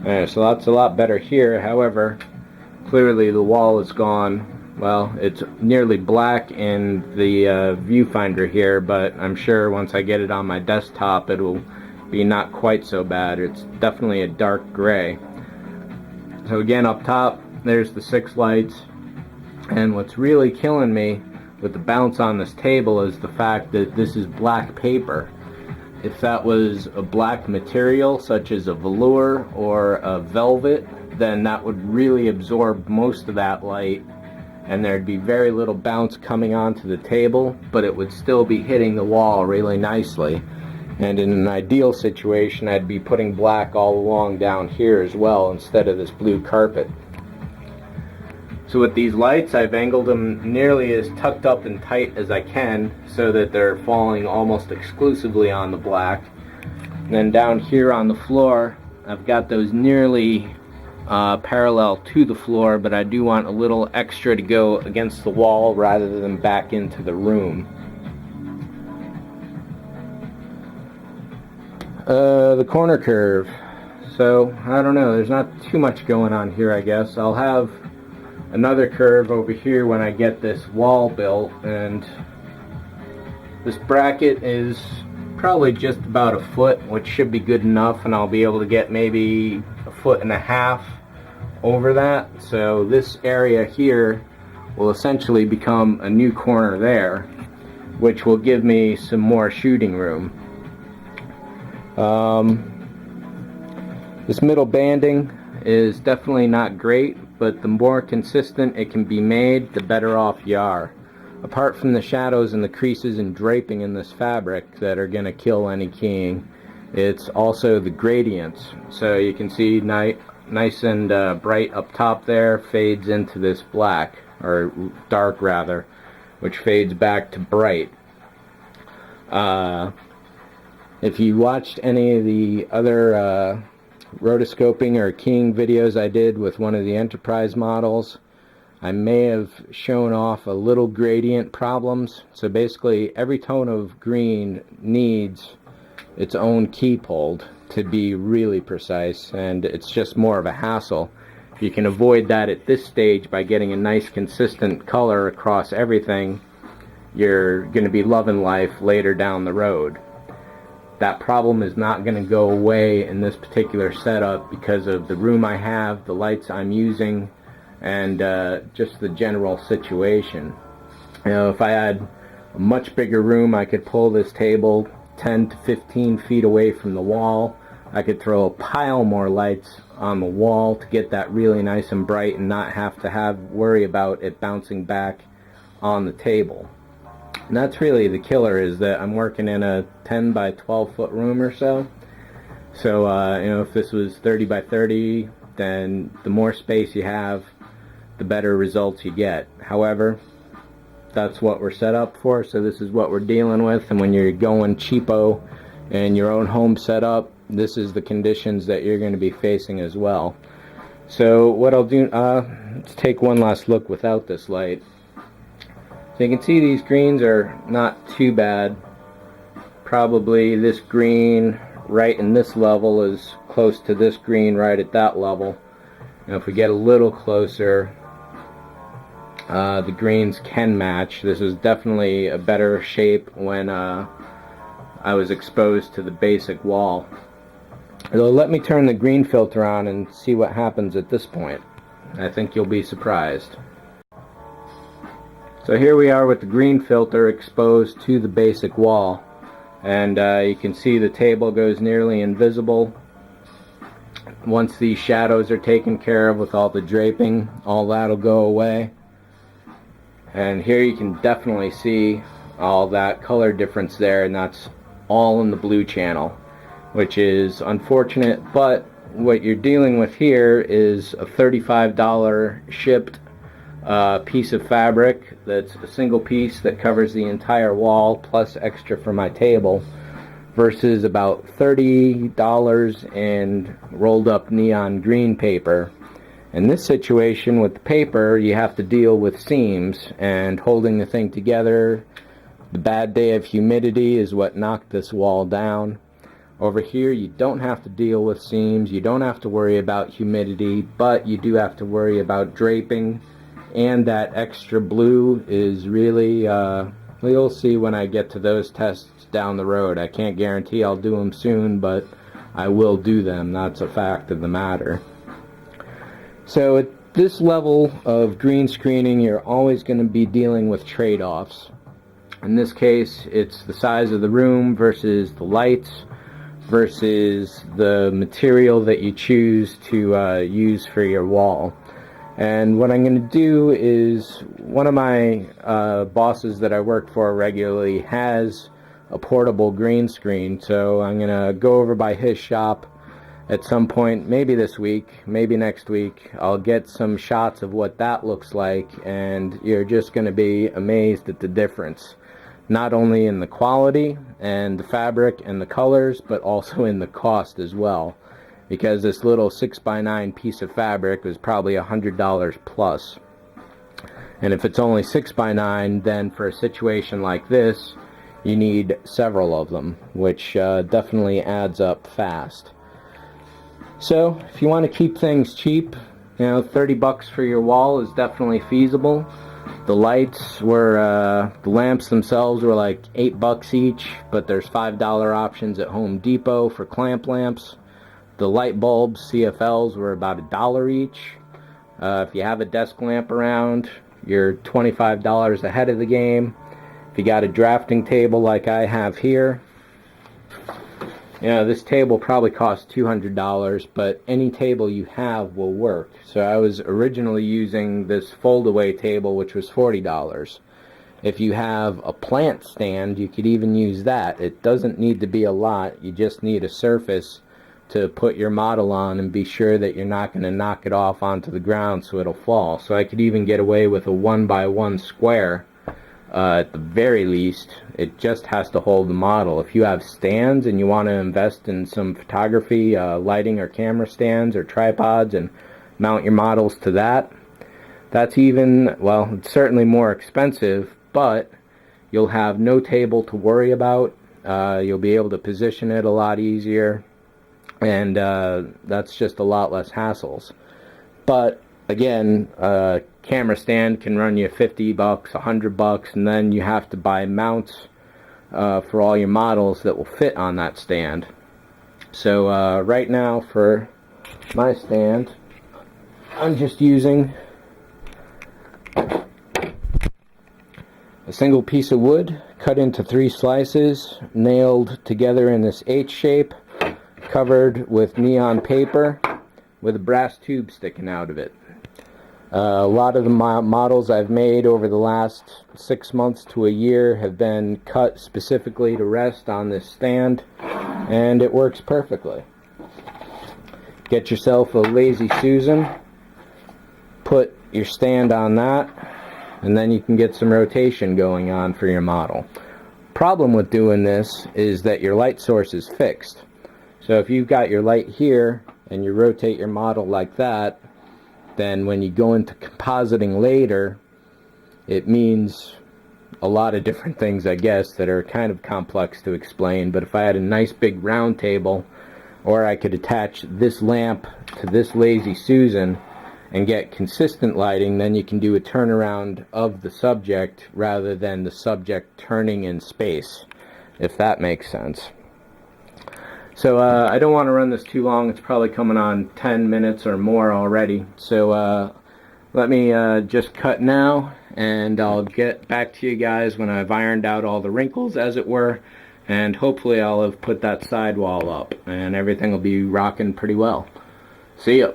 So that's a lot better here. However, clearly the wall is gone. Well, it's nearly black in the viewfinder here, but I'm sure once I get it on my desktop it will be not quite so bad. It's definitely a dark gray. So again, up top there's the 6 lights, and what's really killing me with the bounce on this table is the fact that this is black paper. If that was a black material such as a velour or a velvet, then that would really absorb most of that light and there'd be very little bounce coming onto the table, but it would still be hitting the wall really nicely. And in an ideal situation, I'd be putting black all along down here as well instead of this blue carpet. So with these lights, I've angled them nearly as tucked up and tight as I can so that they're falling almost exclusively on the black. And then down here on the floor, I've got those nearly parallel to the floor, but I do want a little extra to go against the wall rather than back into the room. The corner curve. So, I don't know, there's not too much going on here, I guess. I'll have another curve over here when I get this wall built, and this bracket is probably just about a foot, which should be good enough, and I'll be able to get maybe 1.5 feet over that. So this area here will essentially become a new corner there, which will give me some more shooting room. This middle banding is definitely not great, but the more consistent it can be made, the better off you are. Apart from the shadows and the creases and draping in this fabric that are going to kill any keying, it's also the gradients. So you can see nice and bright up top there fades into this black, or dark rather, which fades back to bright. If you watched any of the other rotoscoping or keying videos I did with one of the Enterprise models, I may have shown off a little gradient problems. So basically every tone of green needs its own key pulled to be really precise, and it's just more of a hassle. You can avoid that at this stage by getting a nice consistent color across everything. You're going to be loving life later down the road. That problem is not going to go away in this particular setup because of the room I have, the lights I'm using, and just the general situation. You know, if I had a much bigger room, I could pull this table 10 to 15 feet away from the wall. I could throw a pile more lights on the wall to get that really nice and bright and not have to worry about it bouncing back on the table. And that's really the killer, is that I'm working in a 10 by 12 foot room or so. So you know, if this was 30 by 30, then the more space you have, the better results you get. However, that's what we're set up for, so this is what we're dealing with. And when you're going cheapo in your own home setup, this is the conditions that you're going to be facing as well. So what I'll do, let's take one last look without this light. So you can see these greens are not too bad. Probably this green right in this level is close to this green right at that level. Now if we get a little closer, the greens can match. This is definitely a better shape when I was exposed to the basic wall. So let me turn the green filter on and see what happens at this point. I think you'll be surprised. So here we are with the green filter exposed to the basic wall, and you can see the table goes nearly invisible. Once these shadows are taken care of with all the draping, all that'll go away. And here you can definitely see all that color difference there, and that's all in the blue channel, which is unfortunate. But what you're dealing with here is a $35 shipped piece of fabric that's a single piece that covers the entire wall plus extra for my table, versus about $30 in rolled up neon green paper. In this situation with the paper, you have to deal with seams and holding the thing together. The bad day of humidity is what knocked this wall down. Over here you don't have to deal with seams, you don't have to worry about humidity, but you do have to worry about draping, and that extra blue is really, you'll see when I get to those tests down the road. I can't guarantee I'll do them soon, but I will do them. That's a fact of the matter. So at this level of green screening, you're always going to be dealing with trade-offs. In this case, it's the size of the room versus the lights versus the material that you choose to use for your wall. And what I'm going to do is, one of my bosses that I work for regularly has a portable green screen, so I'm going to go over by his shop at some point, maybe this week, maybe next week. I'll get some shots of what that looks like, and you're just going to be amazed at the difference. Not only in the quality and the fabric and the colors, but also in the cost as well. Because this little 6x9 piece of fabric was probably $100 plus. And if it's only 6x9, then for a situation like this, you need several of them, which definitely adds up fast. So if you want to keep things cheap, 30 bucks for your wall is definitely feasible. The lights were, the lamps themselves were like 8 bucks each, but there's $5 options at Home Depot for clamp lamps. The light bulbs, CFLs, were about $1 each. If you have a desk lamp around, you're $25 ahead of the game. If you got a drafting table like I have here, this table probably costs $200, but any table you have will work. So I was originally using this fold-away table, which was $40. If you have a plant stand, you could even use that. It doesn't need to be a lot. You just need a surface to put your model on and be sure that you're not going to knock it off onto the ground so it'll fall. So I could even get away with a 1x1 square. At the very least, it just has to hold the model. If you have stands and you want to invest in some photography, lighting or camera stands or tripods and mount your models to that, that's even, well, it's certainly more expensive, but you'll have no table to worry about. You'll be able to position it a lot easier, and that's just a lot less hassles. But again, a camera stand can run you 50 bucks, 100 bucks, and then you have to buy mounts for all your models that will fit on that stand. So right now for my stand, I'm just using a single piece of wood cut into 3 slices, nailed together in this H shape, covered with neon paper with a brass tube sticking out of it. A lot of the models I've made over the last 6 months to a year have been cut specifically to rest on this stand, and it works perfectly. Get yourself a Lazy Susan, put your stand on that, and then you can get some rotation going on for your model. Problem with doing this is that your light source is fixed. So if you've got your light here and you rotate your model like that, then when you go into compositing later, it means a lot of different things, I guess, that are kind of complex to explain. But if I had a nice big round table, or I could attach this lamp to this Lazy Susan and get consistent lighting, then you can do a turnaround of the subject rather than the subject turning in space, if that makes sense. So I don't want to run this too long. It's probably coming on 10 minutes or more already. So let me just cut now, and I'll get back to you guys when I've ironed out all the wrinkles, as it were, and hopefully I'll have put that sidewall up and everything will be rocking pretty well. See ya.